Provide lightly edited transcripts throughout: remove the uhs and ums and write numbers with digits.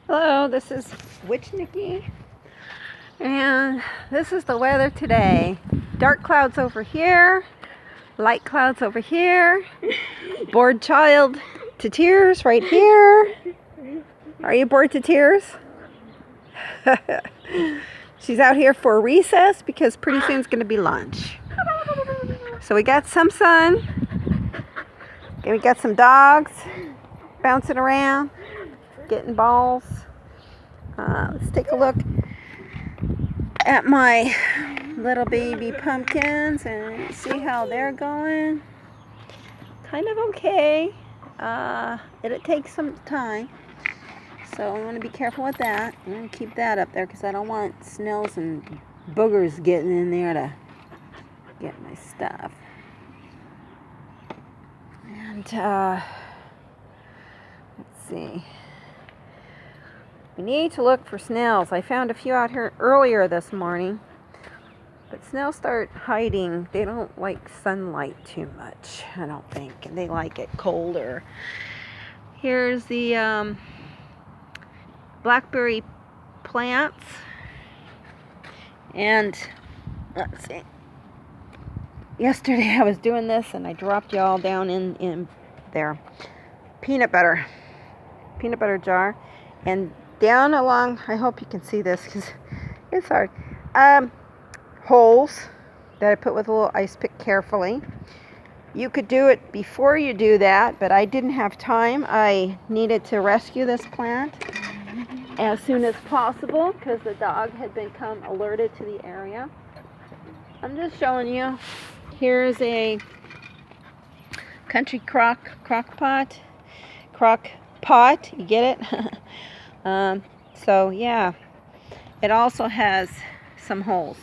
Hello, this is Witch Nikki, and this is the weather today. Dark clouds over here, light clouds over here, bored child to tears right here. Are you bored to tears? She's out here for recess because pretty soon it's going to be lunch. So we got some sun, and we got some dogs bouncing around, getting balls. Let's take a look at my little baby pumpkins and see how they're going. Kind of okay. It'll take some time, so I want to be careful with that. I'm going to keep that up there because I don't want snails and boogers getting in there to get my stuff. And let's see. We need to look for snails. I found a few out here earlier this morning, but snails start hiding. They don't like sunlight too much, I don't think, and they like it colder. Here's the Blackberry Plants, and let's see. Yesterday I was doing this and I dropped y'all down in their peanut butter jar, and down along, I hope you can see this because it's hard, holes that I put with a little ice pick carefully. You could do it before you do that, but I didn't have time. I needed to rescue this plant as soon as possible because the dog had become alerted to the area. I'm just showing you. Here's a country crock pot. You get it? So yeah, it also has some holes.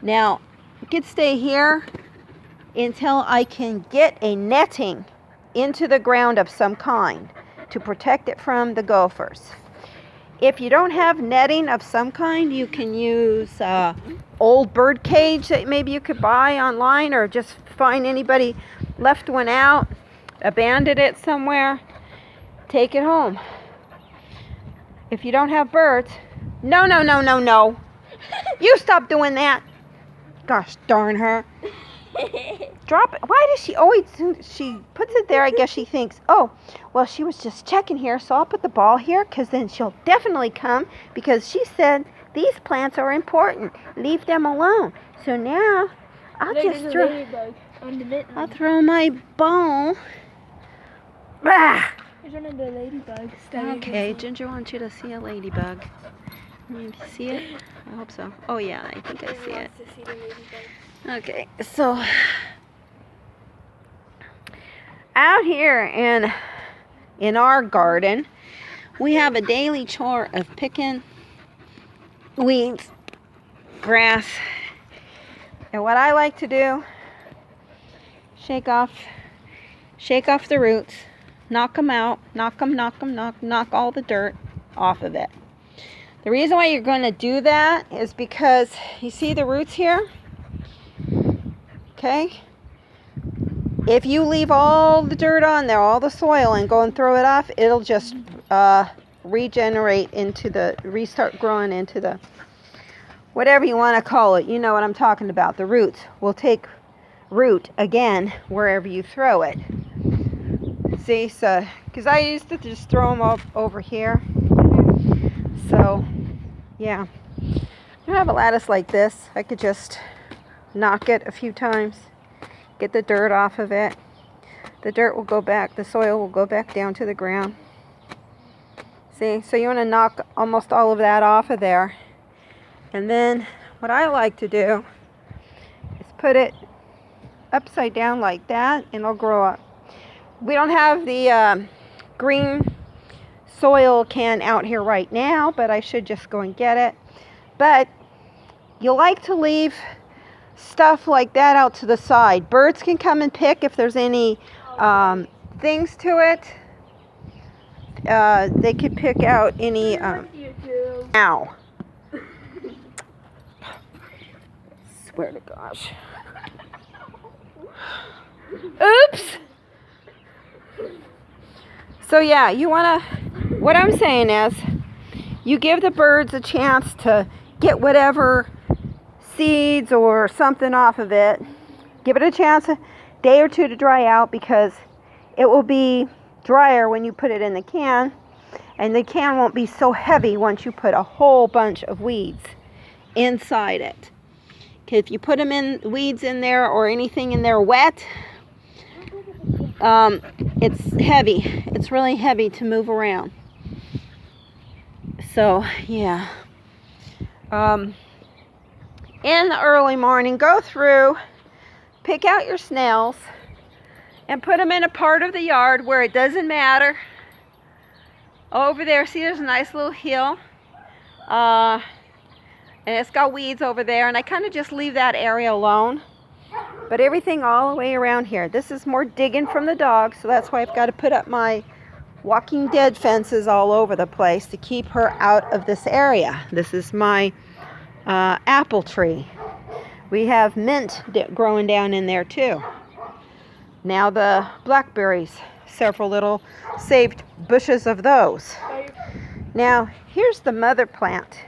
Now, you could stay here until I can get a netting into the ground of some kind to protect it from the gophers. If you don't have netting of some kind, you can use old bird cage that maybe you could buy online, or just find anybody left one out, abandoned it somewhere, take it home. If you don't have birds, no. You stop doing that. Gosh darn her. Drop it. Why does she always, she puts it there, I guess she thinks, oh, well, she was just checking here, so I'll put the ball here because then she'll definitely come because she said these plants are important. Leave them alone. So now I'll just throw my ball. Ah! There's one of the ladybugs. Okay, Ginger wants you to see a ladybug. You see it? I hope so. Oh yeah, I think I see it. Okay, so out here in our garden, we have a daily chore of picking weeds, grass, and what I like to do, shake off the roots, knock them out, knock all the dirt off of it. The reason why you're going to do that is because you see the roots here? Okay? If you leave all the dirt on there, all the soil, and go and throw it off, it'll just regenerate restart growing into the, whatever you want to call it. You know what I'm talking about. The roots will take root again wherever you throw it. See, so, because I used to just throw them up over here. So, yeah. I have a lattice like this. I could just knock it a few times, get the dirt off of it. The dirt will go back, the soil will go back down to the ground. See, so you want to knock almost all of that off of there. And then what I like to do is put it upside down like that, and it'll grow up. We don't have the green soil can out here right now, but I should just go and get it. But you like to leave stuff like that out to the side. Birds can come and pick if there's any things to it. They could pick out any. Ow! Swear to gosh. Oops! So yeah, you wanna, what I'm saying is, you give the birds a chance to get whatever seeds or something off of it. Give it a chance, a day or two to dry out, because it will be drier when you put it in the can, and the can won't be so heavy once you put a whole bunch of weeds inside it. Okay, if you put weeds in there or anything in there wet, it's heavy. It's really heavy to move around. So, yeah. In the early morning, go through, pick out your snails, and put them in a part of the yard where it doesn't matter. Over there, see, there's a nice little hill. And it's got weeds over there, and I kind of just leave that area alone. But everything all the way around here. This is more digging from the dog, so that's why I've got to put up my Walking Dead fences all over the place to keep her out of this area. This is my apple tree. We have mint growing down in there too. Now the blackberries, several little saved bushes of those. Now here's the mother plant,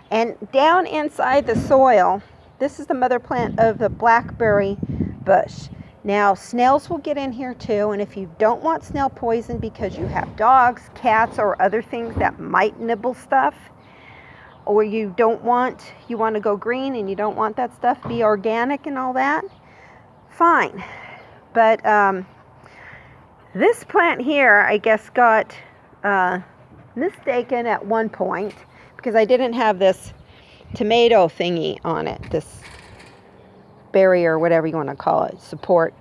and down inside the soil, this is the mother plant of the blackberry bush. Now snails will get in here too, and if you don't want snail poison because you have dogs, cats, or other things that might nibble stuff, or you want to go green and you don't want that stuff, be organic and all that, fine. But this plant here, I guess, got mistaken at one point because I didn't have this tomato thingy on it, this barrier, whatever you want to call it, support.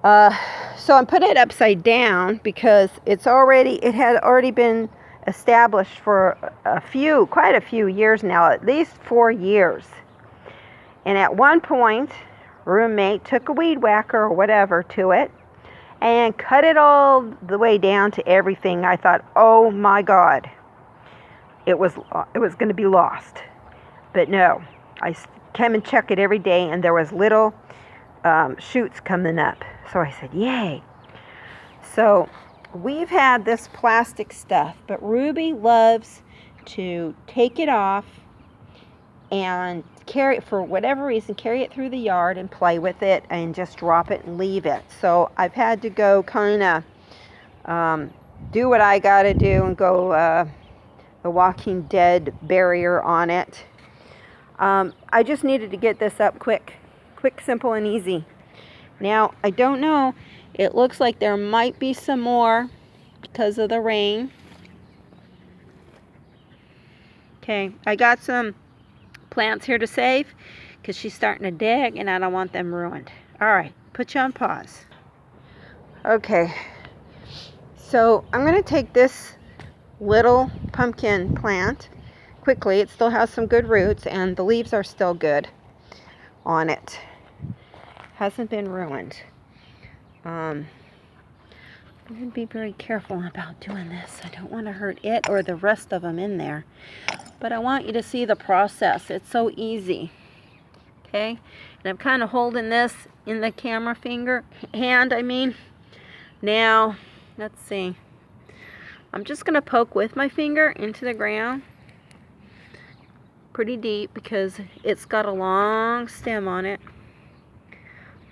So I'm putting it upside down because it had already been established for quite a few years now, at least 4 years. And at one point, roommate took a weed whacker or whatever to it and cut it all the way down to everything. I thought, oh my God, it was going to be lost. But no, I came and check it every day, and there was little shoots coming up. So I said, yay. So we've had this plastic stuff, but Ruby loves to take it off and carry it, for whatever reason, carry it through the yard and play with it and just drop it and leave it. So I've had to go kind of do what I got to do and go the Walking Dead barrier on it. I just needed to get this up quick, simple, and easy. Now, I don't know. It looks like there might be some more because of the rain. Okay, I got some plants here to save because she's starting to dig and I don't want them ruined. All right, put you on pause. Okay, so I'm going to take this little pumpkin plant quickly. It still has some good roots and the leaves are still good on it. Hasn't been ruined. I'm going to be very careful about doing this. I don't want to hurt it or the rest of them in there. But I want you to see the process. It's so easy. Okay? And I'm kind of holding this in the camera hand. Now, let's see. I'm just going to poke with my finger into the ground. Pretty deep because it's got a long stem on it.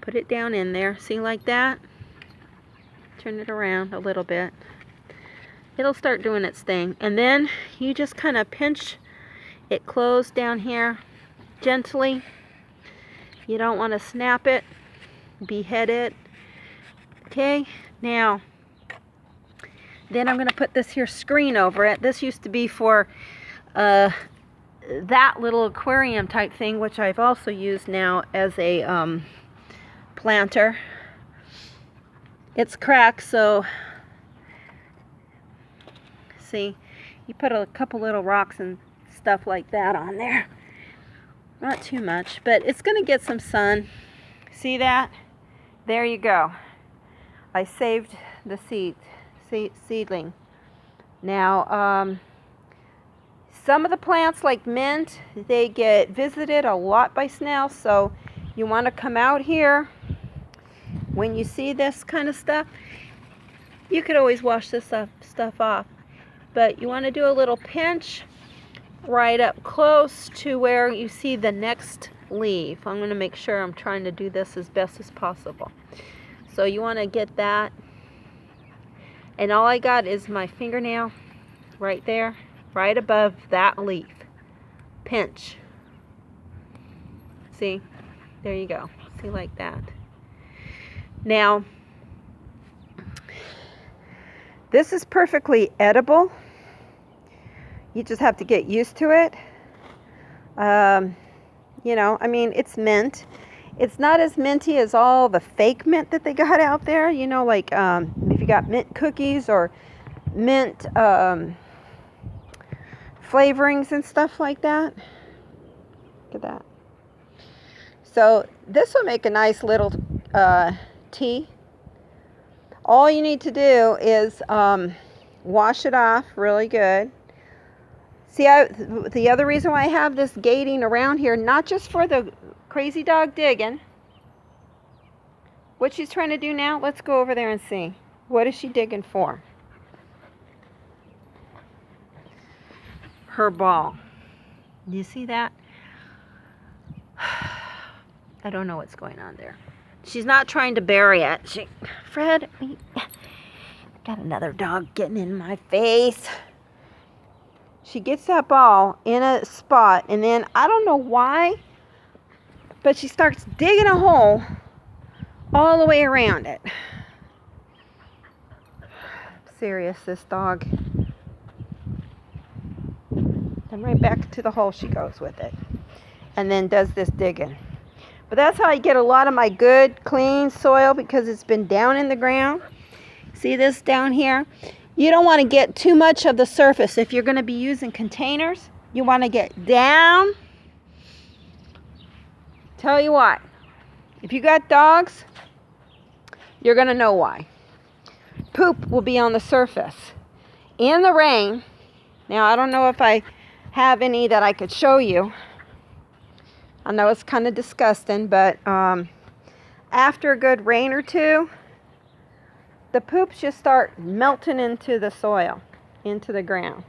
Put it down in there. See, like that? Turn it around a little bit. It'll start doing its thing. And then you just kind of pinch it closed down here gently. You don't want to snap it, behead it. Okay, now, then I'm going to put this here screen over it. This used to be for that little aquarium type thing, which I've also used now as a planter. It's cracked, so see, you put a couple little rocks and stuff like that on there. Not too much, but it's going to get some sun. See that? There you go. I saved the seedling. Now, some of the plants like mint, they get visited a lot by snails, so you want to come out here. When you see this kind of stuff, you could always wash this stuff off. but you want to do a little pinch right up close to where you see the next leaf. I'm going to make sure I'm trying to do this as best as possible. So you want to get that, and all I got is my fingernail right there, right above that leaf. Pinch. See? There you go. See, like that. Now, this is perfectly edible. You just have to get used to it. You know, I mean, it's mint. It's not as minty as all the fake mint that they got out there. You know, like if you got mint cookies or mint flavorings and stuff like that. Look at that. So this will make a nice little tea. All you need to do is wash it off really good. See, the other reason why I have this gating around here, not just for the crazy dog digging. What she's trying to do now, let's go over there and see. What is she digging for? Her ball. Do you see that? I don't know what's going on there. She's not trying to bury it. Fred, got another dog getting in my face. She gets that ball in a spot, and then I don't know why, but she starts digging a hole all the way around it. Serious, this dog. And right back to the hole she goes with it, and then does this digging. But that's how I get a lot of my good, clean soil, because it's been down in the ground. See this down here? You don't want to get too much of the surface. If you're going to be using containers, you want to get down. Tell you what, if you got dogs, you're going to know why. Poop will be on the surface. In the rain, now I don't know if I have any that I could show you. I know it's kind of disgusting, but after a good rain or two, the poops just start melting into the soil, into the ground.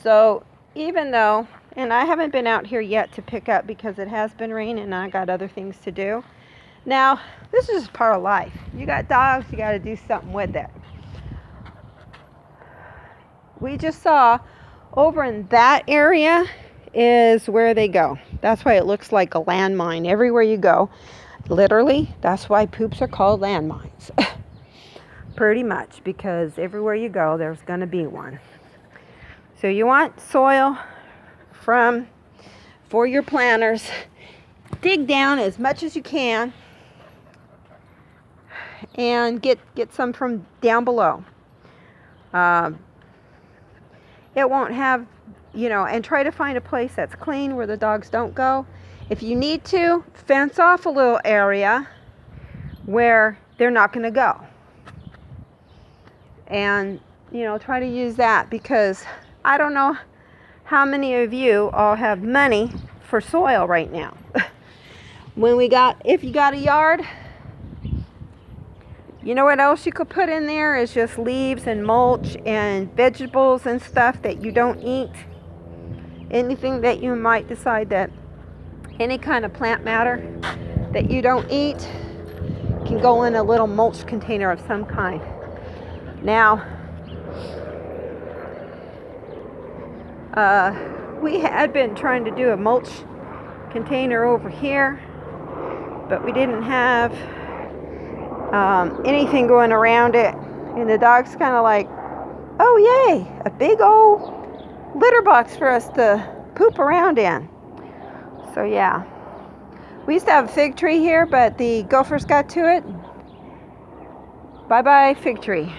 So even though, and I haven't been out here yet to pick up because it has been raining and I got other things to do. Now, this is part of life. You got dogs, you got to do something with it. We just saw over in that area is where they go. That's why it looks like a landmine everywhere you go. Literally, that's why poops are called landmines. Pretty much, because everywhere you go, there's going to be one. So you want soil for your planters. Dig down as much as you can and get some from down below. It won't have, you know, and try to find a place that's clean where the dogs don't go. If you need to, fence off a little area where they're not going to go. And, you know, try to use that, because I don't know how many of you all have money for soil right now. If you got a yard, you know what else you could put in there is just leaves and mulch and vegetables and stuff that you don't eat. Anything that you might decide that any kind of plant matter that you don't eat can go in a little mulch container of some kind. Now, we had been trying to do a mulch container over here, but we didn't have anything going around it, and the dog's kind of like, oh yay, a big old litter box for us to poop around in. So yeah, we used to have a fig tree here, but the gophers got to it. Bye bye fig tree.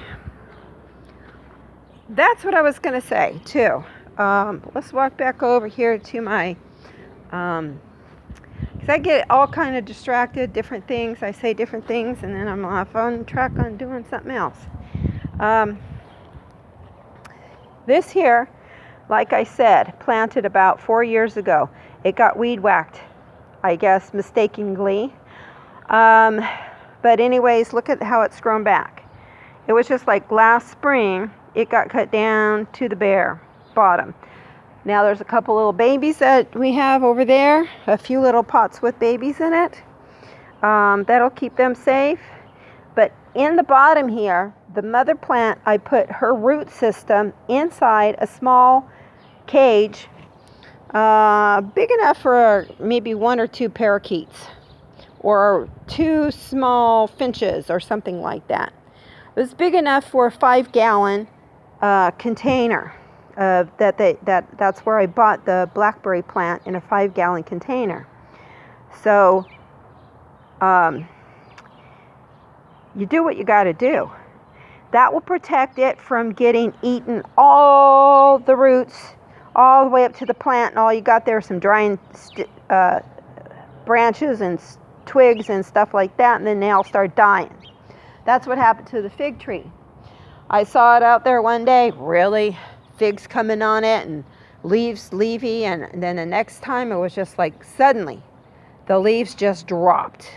That's what I was going to say too. Let's walk back over here to my, because I get all kind of distracted, different things. I say different things, and then I'm off on track on doing something else. This here, like I said, planted about 4 years ago. It got weed whacked, I guess, mistakenly. But anyways, look at how it's grown back. It was just like last spring, it got cut down to the bare bottom. Now there's a couple little babies that we have over there, a few little pots with babies in it. That'll keep them safe. But in the bottom here, the mother plant, I put her root system inside a small cage, big enough for maybe 1 or 2 parakeets or 2 small finches or something like that. It was big enough for a 5-gallon container. That's where I bought the Blackberry plant, in a 5-gallon container. So you do what you got to do. That will protect it from getting eaten, all the roots, all the way up to the plant, and all you got there are some drying branches and twigs and stuff like that, and then they all start dying. That's what happened to the fig tree. I saw it out there one day, really, figs coming on it and leaves leafy, and then the next time it was just like suddenly the leaves just dropped,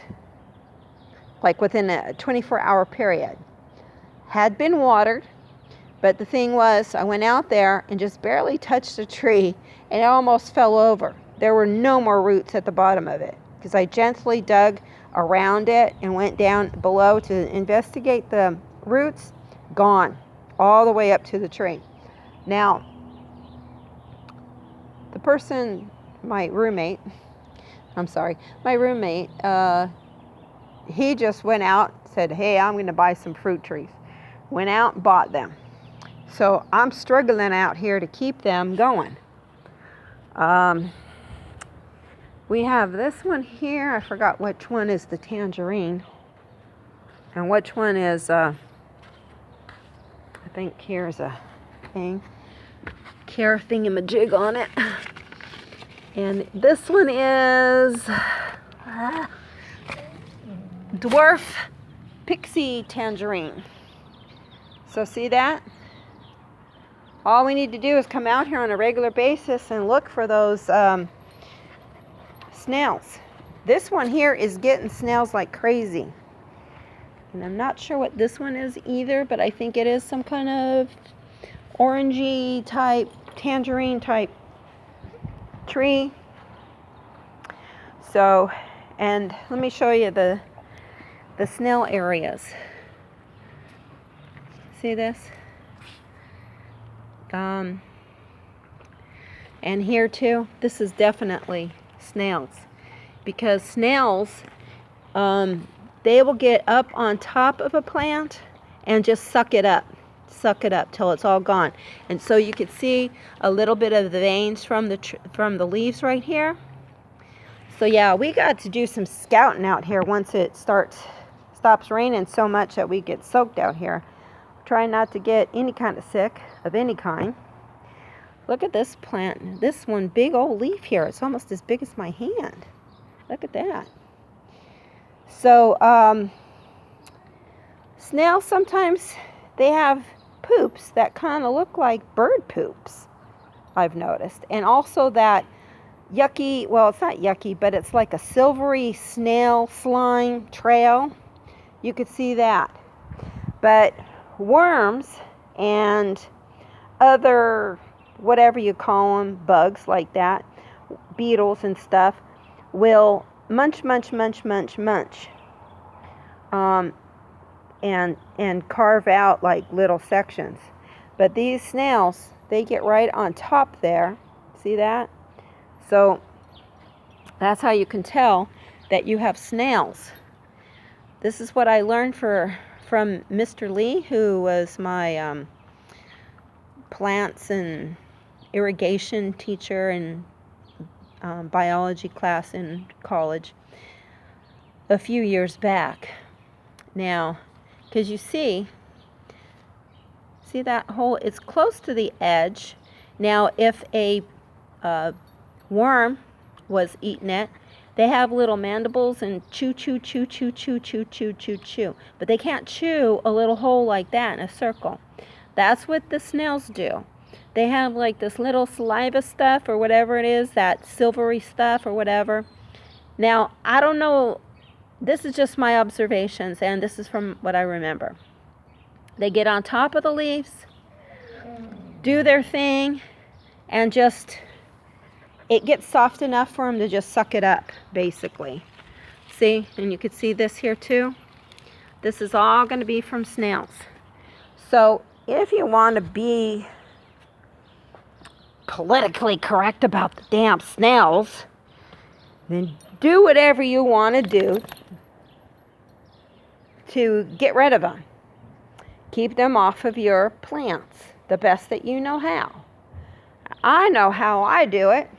like within a 24-hour period. Had been watered, but the thing was, I went out there and just barely touched the tree and it almost fell over. There were no more roots at the bottom of it because I gently dug around it and went down below to investigate the roots. Gone all the way up to the tree. Now, the person, my roommate, he just went out, said, hey, I'm going to buy some fruit trees. Went out and bought them. So I'm struggling out here to keep them going. We have this one here. I forgot which one is the tangerine. And which one is, I think here's a thing. Care thingamajig on it. And this one is Dwarf Pixie Tangerine. So see that? All we need to do is come out here on a regular basis and look for those snails. This one here is getting snails like crazy. And I'm not sure what this one is either, but I think it is some kind of orangey type, tangerine type tree. So, and let me show you the snail areas. See this? And here too, this is definitely snails, because snails, they will get up on top of a plant and just suck it up till it's all gone. And so you could see a little bit of the veins from the leaves right here. So yeah, we got to do some scouting out here once it stops raining so much that we get soaked out here. Try not to get any kind of sick of any kind. Look at this plant. This one big old leaf here. It's almost as big as my hand. Look at that. So snails, sometimes they have poops that kind of look like bird poops, I've noticed. And also that yucky, well, it's not yucky, but it's like a silvery snail slime trail. You could see that. But worms and other, whatever you call them, bugs like that, beetles and stuff, will munch, and carve out like little sections. But these snails, they get right on top there. See that? So that's how you can tell that you have snails. This is what I learned from Mr. Lee, who was my plants and irrigation teacher in biology class in college a few years back. Now, because you see that hole, it's close to the edge. Now, if a worm was eating it, they have little mandibles and chew. But they can't chew a little hole like that in a circle. That's what the snails do. They have like this little saliva stuff or whatever it is, that silvery stuff or whatever. Now, I don't know. This is just my observations, and this is from what I remember. They get on top of the leaves, do their thing and just, it gets soft enough for them to just suck it up, basically. See, and you can see this here too. This is all going to be from snails. So if you want to be politically correct about the damn snails, then do whatever you want to do to get rid of them. Keep them off of your plants the best that you know how. I know how I do it.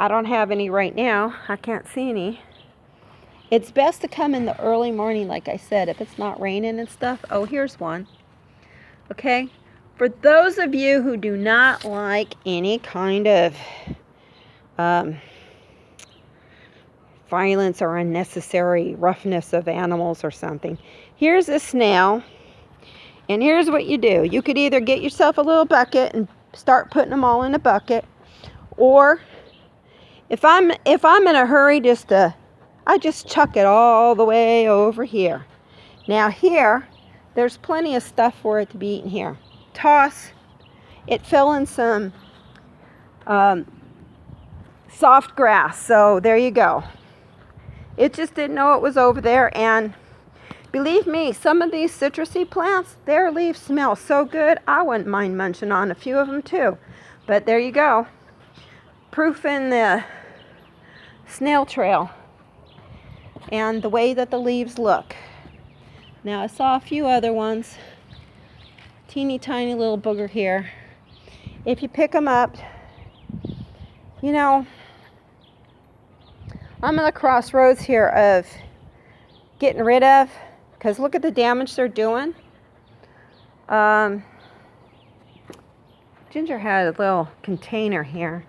I don't have any right now. I can't see any. It's best to come in the early morning, like I said, if it's not raining and stuff. Oh, here's one. Okay? For those of you who do not like any kind of violence or unnecessary roughness of animals or something, here's a snail. And here's what you do. You could either get yourself a little bucket and start putting them all in a bucket, or if I'm in a hurry, I just chuck it all the way over here. Now here, there's plenty of stuff for it to be eaten here. Toss. It fell in some soft grass, so there you go. It just didn't know it was over there, and believe me, some of these citrusy plants, their leaves smell so good, I wouldn't mind munching on a few of them too. But there you go. Proof in the snail trail and the way that the leaves look. Now I saw a few other ones. Teeny tiny little booger here. If you pick them up, you know, I'm at the crossroads here of getting rid of, because look at the damage they're doing. Ginger had a little container here.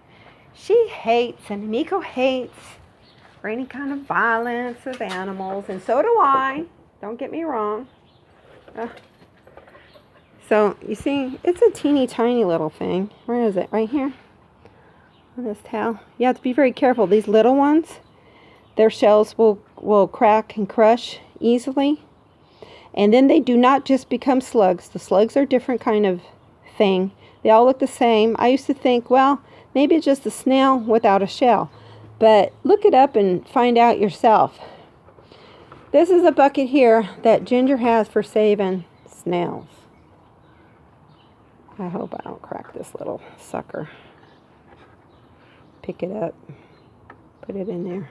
She hates, and Miko hates, for any kind of violence of animals, and so do I. Don't get me wrong. So, you see, it's a teeny tiny little thing. Where is it? Right here? On this towel. You have to be very careful. These little ones, their shells will crack and crush easily. And then they do not just become slugs. The slugs are a different kind of thing. They all look the same. I used to think, well, maybe it's just a snail without a shell. But look it up and find out yourself. This is a bucket here that Ginger has for saving snails. I hope I don't crack this little sucker. Pick it up. Put it in there.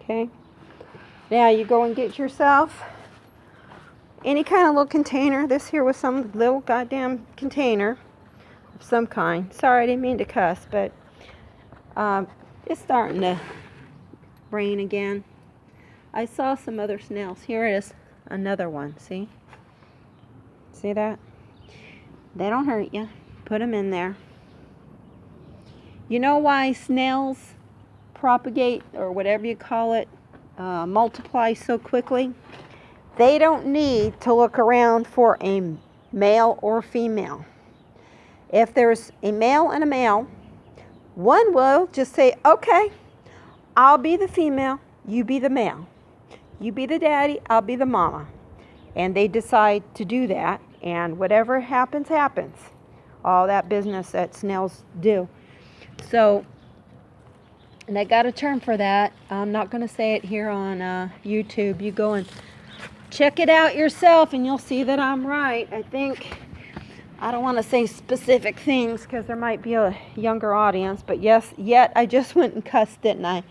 Okay? Now you go and get yourself any kind of little container. This here was some little goddamn container of some kind. Sorry, I didn't mean to cuss, but it's starting to rain again. I saw some other snails. Here it is. Another one. See? See that? They don't hurt you. Put them in there. You know why snails propagate, or whatever you call it, multiply so quickly? They don't need to look around for a male or female. If there's a male and a male, one will just say, okay, I'll be the female, you be the male. You be the daddy, I'll be the mama. And they decide to do that, and whatever happens, happens. All that business that snails do. So, and I got a term for that. I'm not going to say it here on YouTube. You go and check it out yourself, and you'll see that I'm right. I think, I don't want to say specific things because there might be a younger audience, but yes, yet I just went and cussed, didn't I?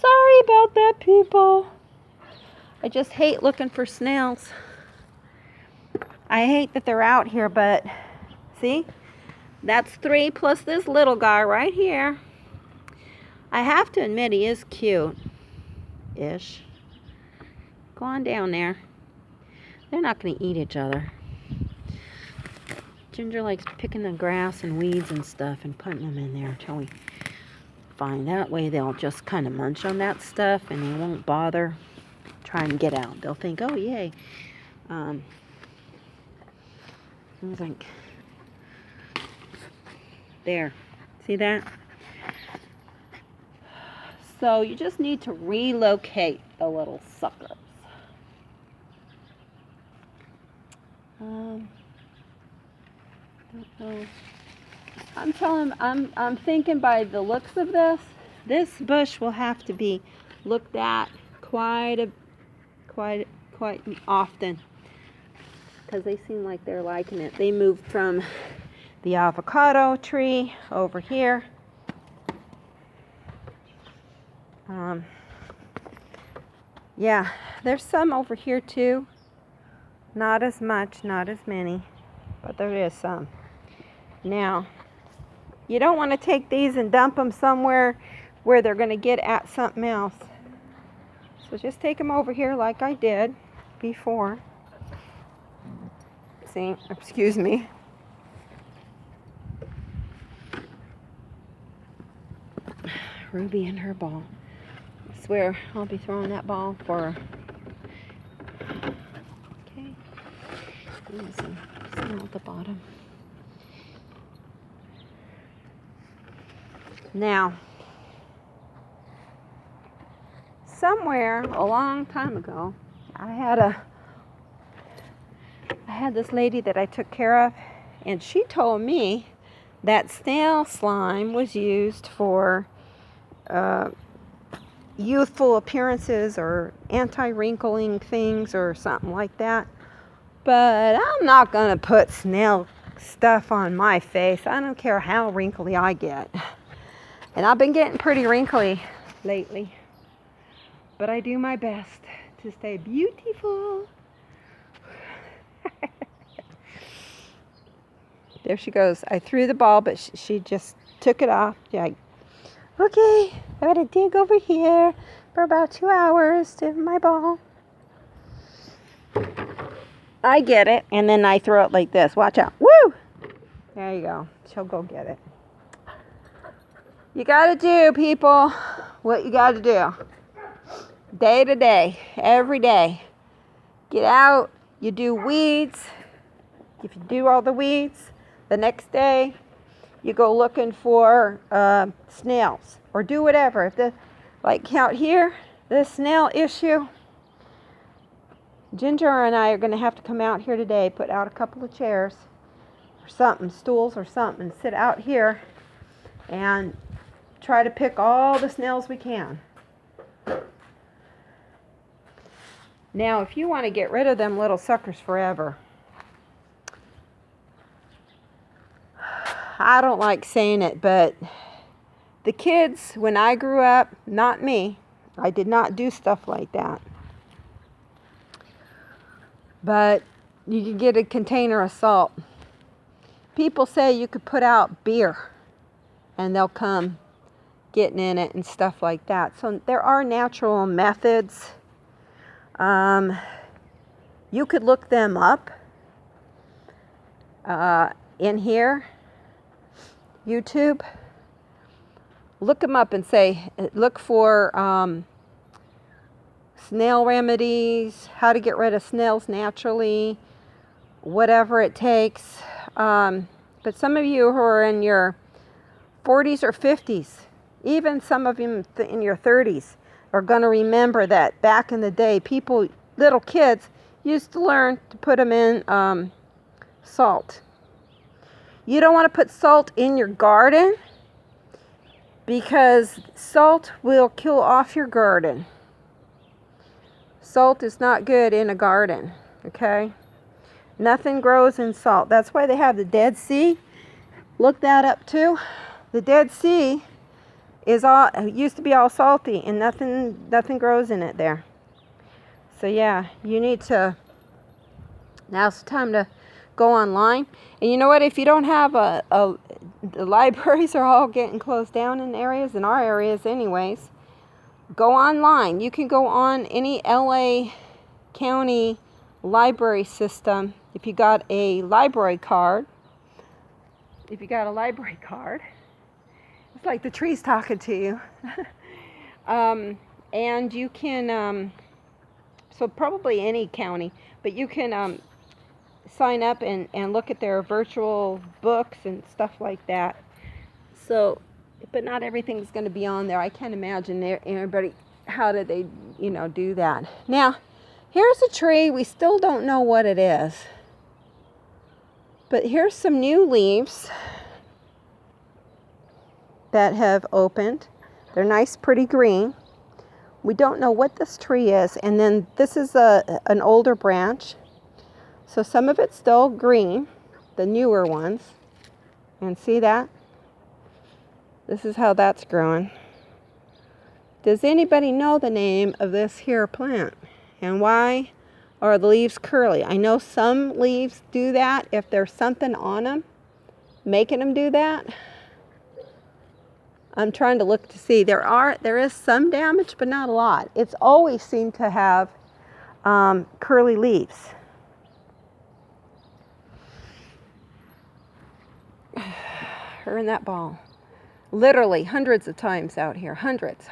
Sorry about that, people. I just hate looking for snails. I hate that they're out here, but see, that's 3 plus this little guy right here. I have to admit he is cute-ish. Go on down there. They're not going to eat each other. Ginger likes picking the grass and weeds and stuff and putting them in there until we find. That way they'll just kind of munch on that stuff and they won't bother trying to get out. They'll think, oh, yay. I was like, there. See that? So you just need to relocate the little suckers. Oh. I'm thinking by the looks of this bush will have to be looked at quite often, because they seem like they're liking it. They moved from the avocado tree over here. Yeah, there's some over here too. Not as much, not as many, but there is some. Now, you don't want to take these and dump them somewhere where they're going to get at something else. So just take them over here like I did before. See, excuse me. Ruby and her ball. I swear I'll be throwing that ball for her. Okay. Some snow at the bottom. Now, somewhere a long time ago, I had this lady that I took care of, and she told me that snail slime was used for youthful appearances or anti-wrinkling things or something like that. But I'm not going to put snail stuff on my face. I don't care how wrinkly I get. And I've been getting pretty wrinkly lately. But I do my best to stay beautiful. There she goes. I threw the ball, but she just took it off. Yeah. Okay, I gotta dig over here for about 2 hours to my ball. I get it, and then I throw it like this. Watch out. Woo! There you go. She'll go get it. You gotta do, people, what you gotta do. Day to day, every day. Get out, you do weeds. If you do all the weeds, the next day you go looking for snails or do whatever. Like out here, this snail issue, Ginger and I are going to have to come out here today, put out a couple of chairs or something, stools or something, and sit out here and try to pick all the snails we can. Now, if you want to get rid of them little suckers forever, I don't like saying it, but the kids, when I grew up, not me, I did not do stuff like that. But you can get a container of salt. People say you could put out beer and they'll come getting in it and stuff like that. So there are natural methods. You could look them up in here, YouTube. Look them up and say, look for snail remedies, how to get rid of snails naturally, whatever it takes. But some of you who are in your 40s or 50s, even some of you in your 30s, are going to remember that back in the day, little kids, used to learn to put them in salt. You don't want to put salt in your garden because salt will kill off your garden. Salt is not good in a garden, okay? Nothing grows in salt. That's why they have the Dead Sea. Look that up too. The Dead Sea used to be all salty, and nothing grows in it there. So yeah, you need to. Now's the time to go online. And you know what? If you don't have the libraries are all getting closed down in our areas anyways. Go online. You can go on any LA County library system if you got a library card. It's like the tree's talking to you. And you can, so probably any county, but you can sign up and look at their virtual books and stuff like that. So, but not everything's going to be on there. I can't imagine everybody, how did they, do that. Now, here's a tree. We still don't know what it is. But here's some new leaves that have opened. They're nice, pretty green. We don't know what this tree is. And then this is an older branch. So some of it's still green, the newer ones. And see that? This is how that's growing. Does anybody know the name of this here plant? And why are the leaves curly? I know some leaves do that if there's something on them, making them do that. I'm trying to look to see. There is some damage, but not a lot. It's always seemed to have curly leaves. Her and that ball. Literally hundreds of times out here. Hundreds.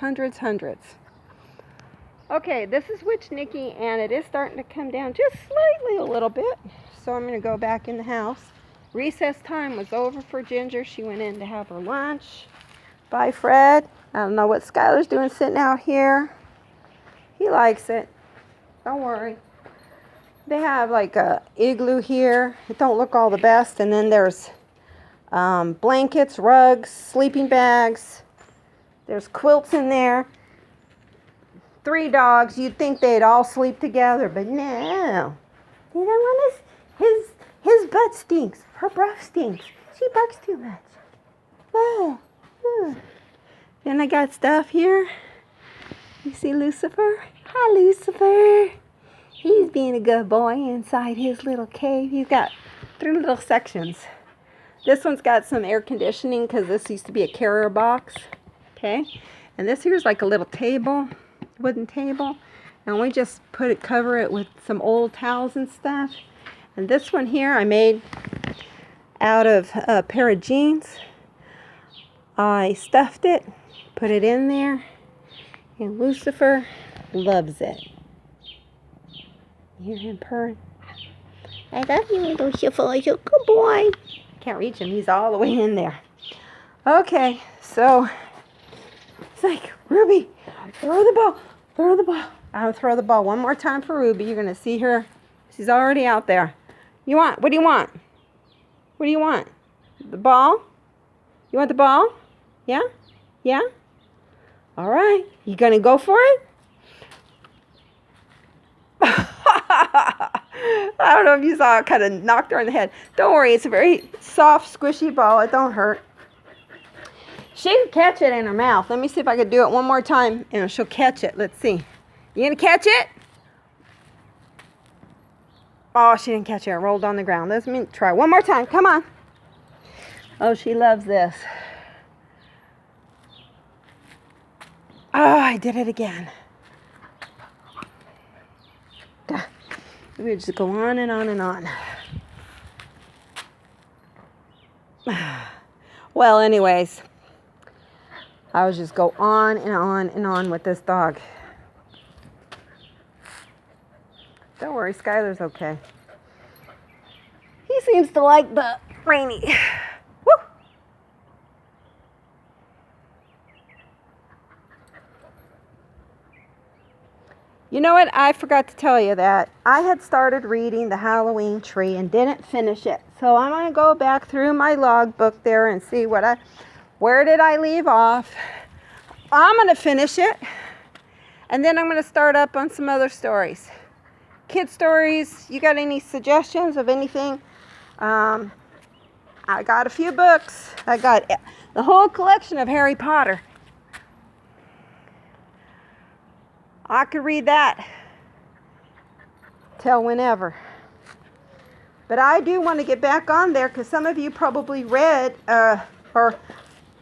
Okay, this is Witch Nikki, and it is starting to come down just slightly a little bit. So I'm going to go back in the house. Recess time was over for Ginger. She went in to have her lunch. Bye, Fred. I don't know what Skylar's doing sitting out here. He likes it. Don't worry. They have like a igloo here. It don't look all the best. And then there's blankets, rugs, sleeping bags. There's quilts in there. 3 dogs. You'd think they'd all sleep together, but no. They don't want his butt stinks. Her breath stinks. She barks too much. Oh. Then I got stuff here. You see Lucifer? Hi, Lucifer. He's being a good boy inside his little cave. He's got 3 little sections. This one's got some air conditioning because this used to be a carrier box. Okay. And this here's like a little table, wooden table. And we just cover it with some old towels and stuff. And this one here I made out of a pair of jeans. I stuffed it, put it in there, and Lucifer loves it. You hear him purring? I love you, Lucifer. You're a good boy. Can't reach him. He's all the way in there. Okay, so it's like, Ruby, throw the ball. Throw the ball. I'll throw the ball one more time for Ruby. You're going to see her. She's already out there. What do you want? What do you want? The ball? You want the ball? Yeah? Yeah? All right. You going to go for it? I don't know if you saw it, kind of knocked her in the head. Don't worry. It's a very soft, squishy ball. It don't hurt. She can catch it in her mouth. Let me see if I can do it one more time, and she'll catch it. Let's see. You going to catch it? Oh, she didn't catch it. It rolled on the ground. Let's try one more time. Come on. Oh, she loves this. Oh, I did it again. We just go on and on and on. Well, anyways, I would just go on and on and on with this dog. Don't worry, Skylar's okay. He seems to like the rainy. Woo! You know what? I forgot to tell you that I had started reading The Halloween Tree and didn't finish it. So I'm going to go back through my logbook there and see where did I leave off. I'm going to finish it. And then I'm going to start up on some other stories. Kid stories. You got any suggestions of anything? I got a few books. I got the whole collection of Harry Potter. I could read that till whenever. But I do want to get back on there because some of you probably read or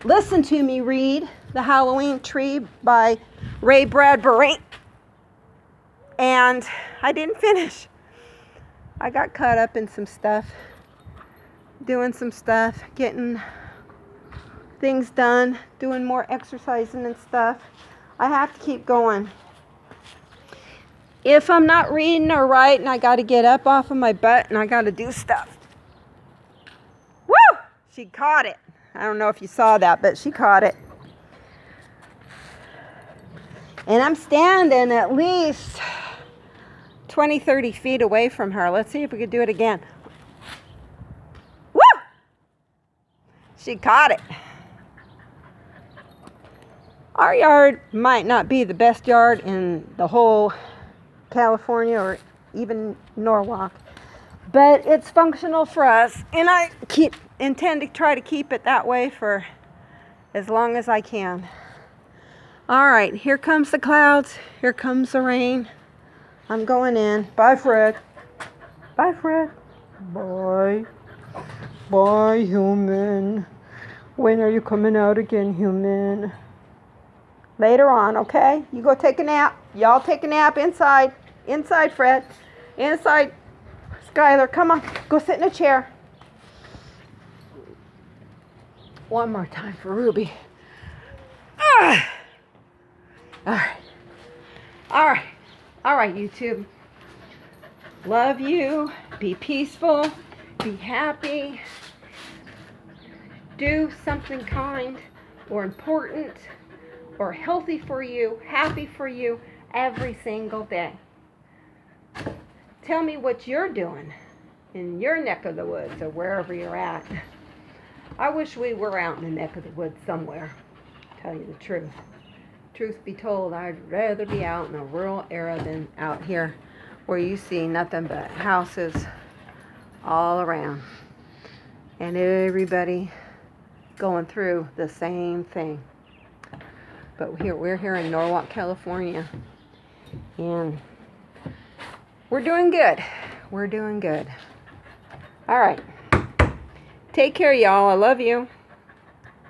listened to me read The Halloween Tree by Ray Bradbury. And I didn't finish. I got caught up in some stuff, doing some stuff, getting things done, doing more exercising and stuff. I have to keep going. If I'm not reading or writing, I got to get up off of my butt and I got to do stuff. Woo! She caught it. I don't know if you saw that, but she caught it. And I'm standing at least 20, 30 feet away from her. Let's see if we can do it again. She caught it. Our yard might not be the best yard in the whole California or even Norwalk, but it's functional for us, and I intend to try to keep it that way for as long as I can. All right, here comes the clouds. Here comes the rain. I'm going in. Bye, Fred. Bye, Fred. Bye. Bye, human. When are you coming out again, human? Later on, okay? You go take a nap. Y'all take a nap inside. Inside, Fred. Inside. Skylar, come on. Go sit in a chair. One more time for Ruby. Ah! All right. All right. All right, YouTube. Love you. Be peaceful. Be happy. Do something kind or important or healthy for you, happy for you every single day. Tell me what you're doing in your neck of the woods or wherever you're at. I wish we were out in the neck of the woods somewhere, to tell you the truth. Truth be told, I'd rather be out in a rural area than out here where you see nothing but houses all around. And everybody going through the same thing. But we're here in Norwalk, California. And we're doing good. We're doing good. All right. Take care, y'all. I love you.